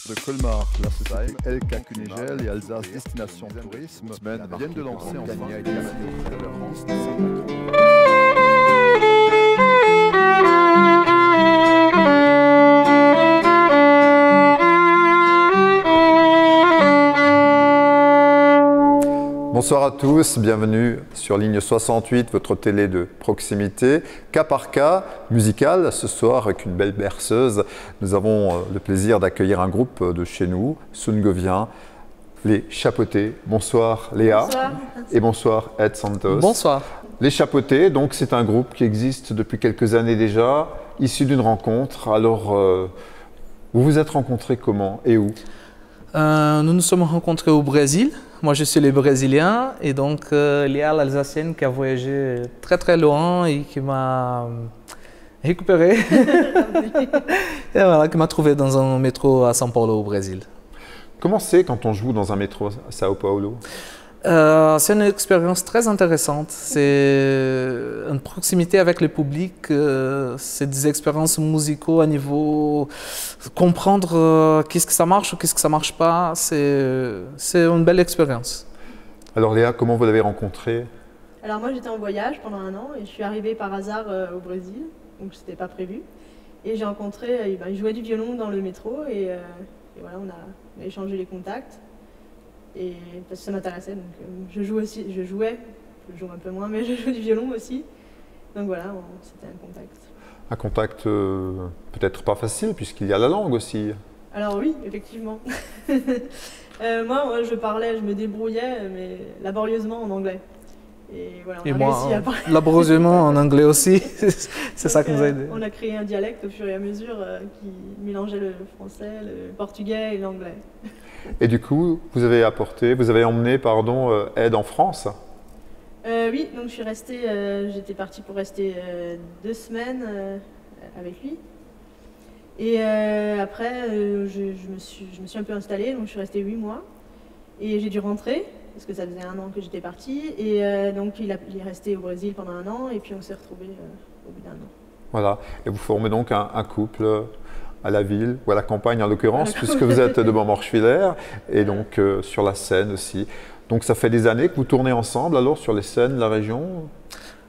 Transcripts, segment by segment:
De Colmar, la société LK Kunigel et Alsace Destination Tourisme viennent de lancer en France Bonsoir à tous, bienvenue sur Ligne 68, votre télé de proximité, cas par cas, musical. Ce soir, avec une belle berceuse, nous avons le plaisir d'accueillir un groupe de chez nous, Sungovien, les Chapotés. Bonsoir Léa. Bonsoir. Et bonsoir Ed Santos. Bonsoir. Les Chapotés, donc c'est un groupe qui existe depuis quelques années déjà, issu d'une rencontre. Alors, vous vous êtes rencontrés comment et où? Nous nous sommes rencontrés au Brésil. Moi, je suis le Brésilien et donc Léa, l'Alsacienne, qui a voyagé très très loin et qui m'a récupéré. Et voilà, qui m'a trouvé dans un métro à São Paulo au Brésil. Comment c'est quand on joue dans un métro à Sao Paulo? C'est une expérience très intéressante. C'est une proximité avec le public. C'est des expériences musicaux à niveau comprendre qu'est-ce que ça marche ou qu'est-ce que ça marche pas. C'est une belle expérience. Alors Léa, comment vous l'avez rencontré? Alors moi j'étais en voyage pendant un an et je suis arrivée par hasard au Brésil, donc c'était pas prévu. Et j'ai rencontré, il jouait du violon dans le métro et voilà, on a échangé les contacts. Et parce que ça m'intéressait, donc je joue un peu moins, mais je joue du violon aussi. Donc voilà, c'était un contact. Un contact peut-être pas facile puisqu'il y a la langue aussi. Alors oui, effectivement. Moi, je me débrouillais, mais laborieusement en anglais. Et voilà, on a réussi à parler. Laborieusement en anglais aussi, c'est ça qui nous a aidé. On a créé un dialecte au fur et à mesure qui mélangeait le français, le portugais et l'anglais. Et du coup, vous avez emmené Ed en France? Oui, donc j'étais partie pour rester 2 semaines avec lui. Et après, je me suis un peu installée, donc je suis restée 8 mois. Et j'ai dû rentrer, parce que ça faisait 1 an que j'étais partie. Et donc il est resté au Brésil pendant 1 an, et puis on s'est retrouvés au bout d'1 an. Voilà, et vous formez donc un couple à la ville, ou à la campagne en l'occurrence, puisque vous êtes de Montmorchwiller, et donc sur la Seine aussi. Donc ça fait des années que vous tournez ensemble alors sur les scènes de la région?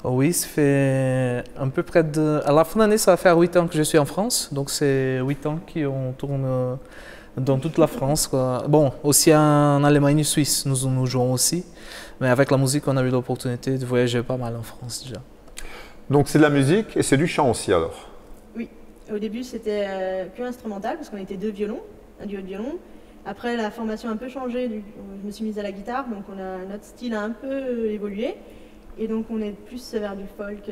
Oui, ça fait à peu près à la fin d'année, ça va faire 8 ans que je suis en France, donc c'est 8 ans qu'on tourne dans toute la France, quoi. Bon, aussi en Allemagne et Suisse, nous jouons aussi, mais avec la musique, on a eu l'opportunité de voyager pas mal en France déjà. Donc c'est de la musique et c'est du chant aussi alors? Oui, au début c'était que instrumental parce qu'on était 2 violons, un duo de violon. Après la formation a un peu changé, je me suis mise à la guitare, donc notre style a un peu évolué. Et donc on est plus vers du folk,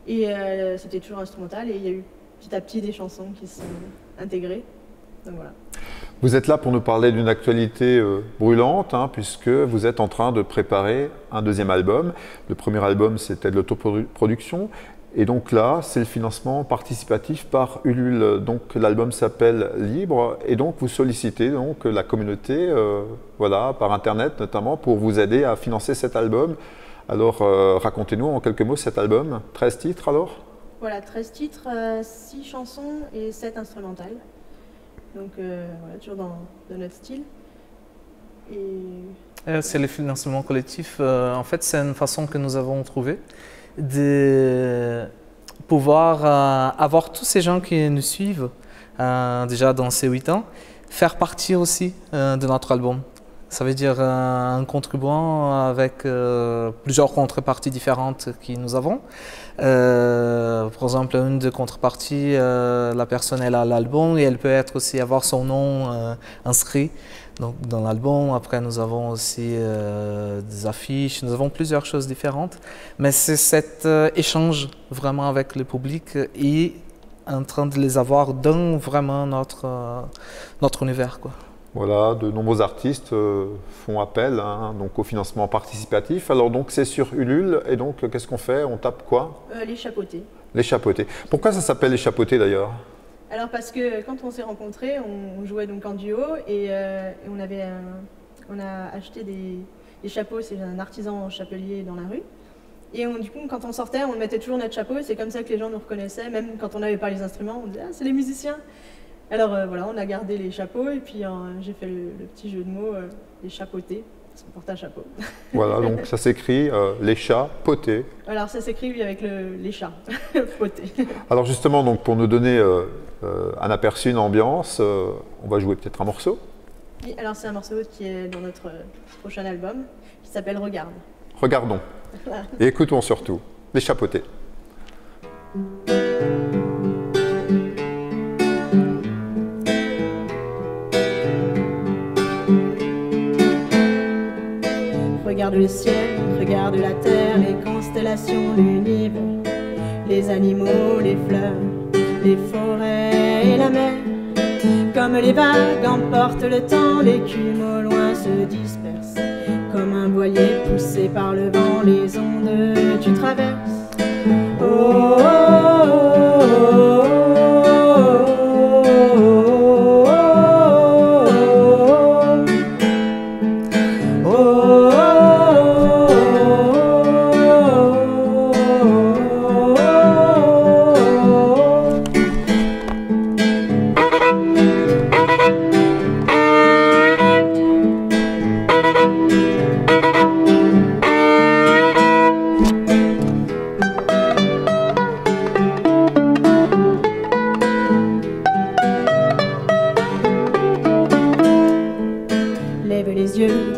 Et c'était toujours instrumental et il y a eu petit à petit des chansons qui se sont intégrées. Donc voilà. Vous êtes là pour nous parler d'une actualité brûlante, puisque vous êtes en train de préparer un 2e album. Le premier album, c'était de l'autoproduction. Et donc là, c'est le financement participatif par Ulule. Donc l'album s'appelle Libre. Et donc vous sollicitez donc la communauté, voilà, par Internet notamment, pour vous aider à financer cet album. Alors racontez-nous en quelques mots cet album. 13 titres alors? Voilà, 13 titres, 6 chansons et 7 instrumentales. Donc voilà, toujours dans notre style. C'est le financement collectif. En fait, c'est une façon que nous avons trouvée de pouvoir avoir tous ces gens qui nous suivent déjà dans ces 8 ans, faire partie aussi de notre album. Ça veut dire un contribuant avec plusieurs contreparties différentes que nous avons. Par exemple, une des contreparties, la personne elle a l'album et elle peut être aussi avoir son nom inscrit donc, dans l'album. Après, nous avons aussi des affiches, nous avons plusieurs choses différentes. Mais c'est cet échange vraiment avec le public et en train de les avoir dans vraiment notre univers, quoi. Voilà, de nombreux artistes font appel donc au financement participatif. Alors donc c'est sur Ulule et donc qu'est-ce qu'on fait? On tape quoi? Les Chapotés. Les Chapotés. Pourquoi ça s'appelle les Chapotés d'ailleurs? Alors parce que quand on s'est rencontrés, on jouait donc en duo et on a acheté des chapeaux. C'est un artisan chapelier dans la rue. Et du coup, quand on sortait, on mettait toujours notre chapeau. C'est comme ça que les gens nous reconnaissaient. Même quand on n'avait pas les instruments, on disait « Ah, c'est les musiciens !» Alors voilà, on a gardé les chapeaux et puis j'ai fait le petit jeu de mots, les chapeautés, parce qu'on porte un chapeau. Voilà, donc ça s'écrit les chats potés. Alors ça s'écrit oui, avec les chats potés. Alors justement, donc, pour nous donner un aperçu, une ambiance, on va jouer peut-être un morceau. Oui, alors c'est un morceau qui est dans notre prochain album, qui s'appelle Regarde. Regardons et écoutons surtout les chats potés. Regarde le ciel, regarde la terre, les constellations, l'univers, les animaux, les fleurs, les forêts et la mer. Comme les vagues emportent le temps, l'écume au loin se disperse. Comme un voilier poussé par le vent, les ondes tu traverses. Oh, oh, oh,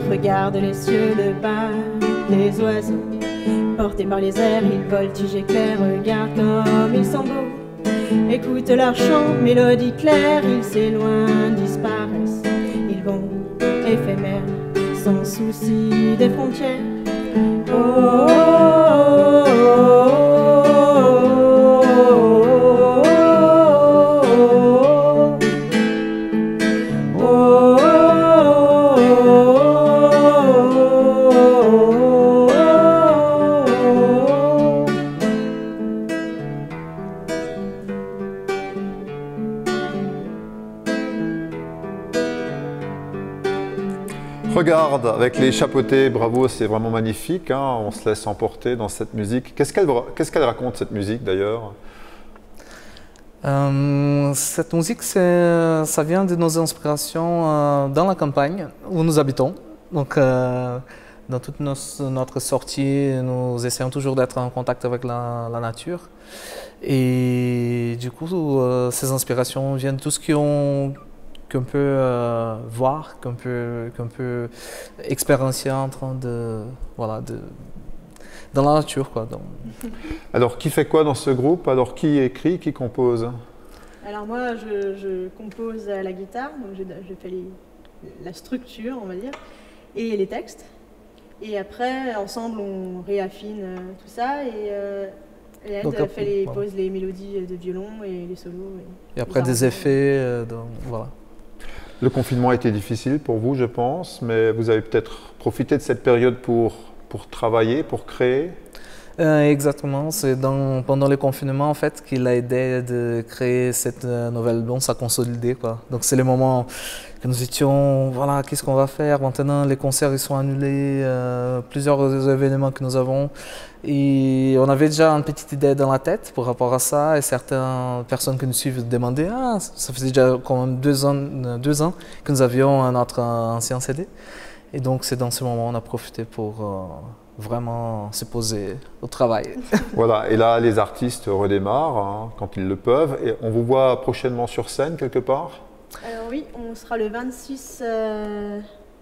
regarde les cieux, le bas, les oiseaux. Portés par les airs, ils voltigent éclairs, regarde comme ils sont beaux. Écoute leur chant, mélodie claire, ils s'éloignent, disparaissent. Ils vont, éphémères, sans souci des frontières. Oh, oh, oh, oh, Regarde, avec les chapeautés, bravo, c'est vraiment magnifique, hein, on se laisse emporter dans cette musique. Qu'est-ce qu'elle raconte, cette musique, d'ailleurs? Cette musique, ça vient de nos inspirations dans la campagne où nous habitons. Donc, dans toute notre sortie, nous essayons toujours d'être en contact avec la nature. Et du coup, ces inspirations viennent de tout ce qu'on peut voir, qu'on peut expérimenter en train dans la nature, quoi. Donc. Alors, qui fait quoi dans ce groupe? Alors, qui écrit, qui compose? Alors moi, je compose à la guitare, donc je fais la structure, on va dire, et les textes. Et après, ensemble, on réaffine tout ça, et elle pose les mélodies de violon et les solos. Et après, des effets, voilà. Le confinement a été difficile pour vous, je pense, mais vous avez peut-être profité de cette période pour travailler, pour créer? Exactement, c'est pendant le confinement en fait qu'il a aidé de créer cette nouvelle album, à consolider, quoi. Donc c'est le moment que nous étions, voilà, qu'est-ce qu'on va faire maintenant? Les concerts ils sont annulés, plusieurs événements que nous avons, et on avait déjà une petite idée dans la tête par rapport à ça, et certaines personnes qui nous suivent demandaient, ça faisait déjà quand même 2 ans que nous avions notre ancien CD, et donc c'est dans ce moment on a profité pour vraiment se poser au travail. Voilà, et là les artistes redémarrent hein, quand ils le peuvent, et on vous voit prochainement sur scène quelque part? Alors oui, on sera le 26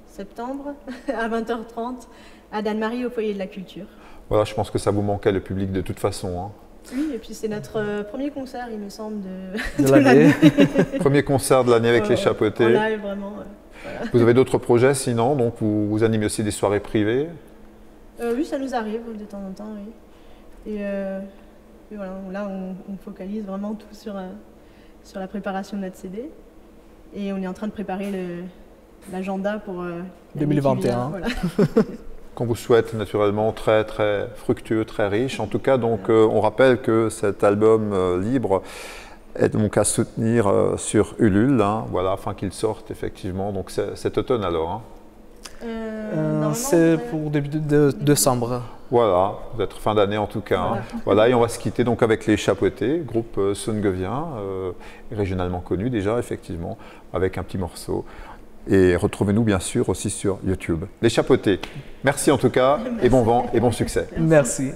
septembre à 20h30 à Danemarie au Foyer de la Culture. Voilà, je pense que ça vous manquait le public de toute façon. Hein. Oui, et puis c'est notre premier concert, il me semble, de l'année. Premier concert de l'année avec les chapeautés. En live, vraiment. Voilà. Vous avez d'autres projets sinon? Donc vous animez aussi des soirées privées? Oui, ça nous arrive de temps en temps, oui. Et voilà, là, on focalise vraiment tout sur la préparation de notre CD. Et on est en train de préparer l'agenda pour 2021. Voilà. Qu'on vous souhaite naturellement très très fructueux, très riche. En tout cas, donc, on rappelle que cet album libre est donc à soutenir sur Ulule, hein, voilà, afin qu'il sorte effectivement donc cet automne alors. Hein. normalement, C'est pour début de décembre. Voilà, peut-être fin d'année en tout cas. Hein. Voilà, et on va se quitter donc avec les Chapotés, groupe songevien, régionalement connu déjà, effectivement, avec un petit morceau. Et retrouvez-nous bien sûr aussi sur YouTube. Les Chapotés, merci en tout cas, et bon vent et bon succès. Merci.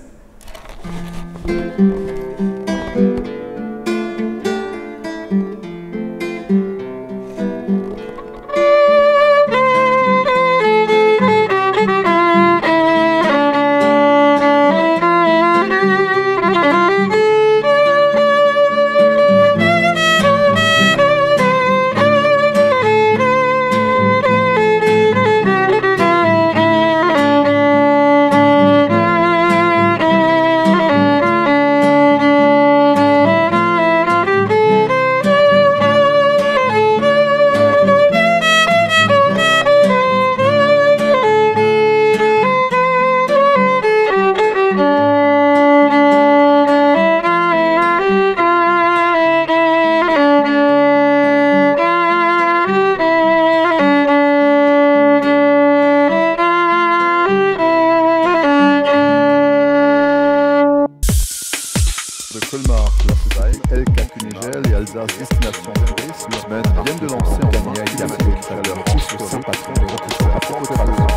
De Colmar, Plastheim, LK Kunigel et Alsace Destination Tourisme viennent de lancer en dernier avec leur pousse le Saint-Patron des rôtisseurs à Port-au-Prince,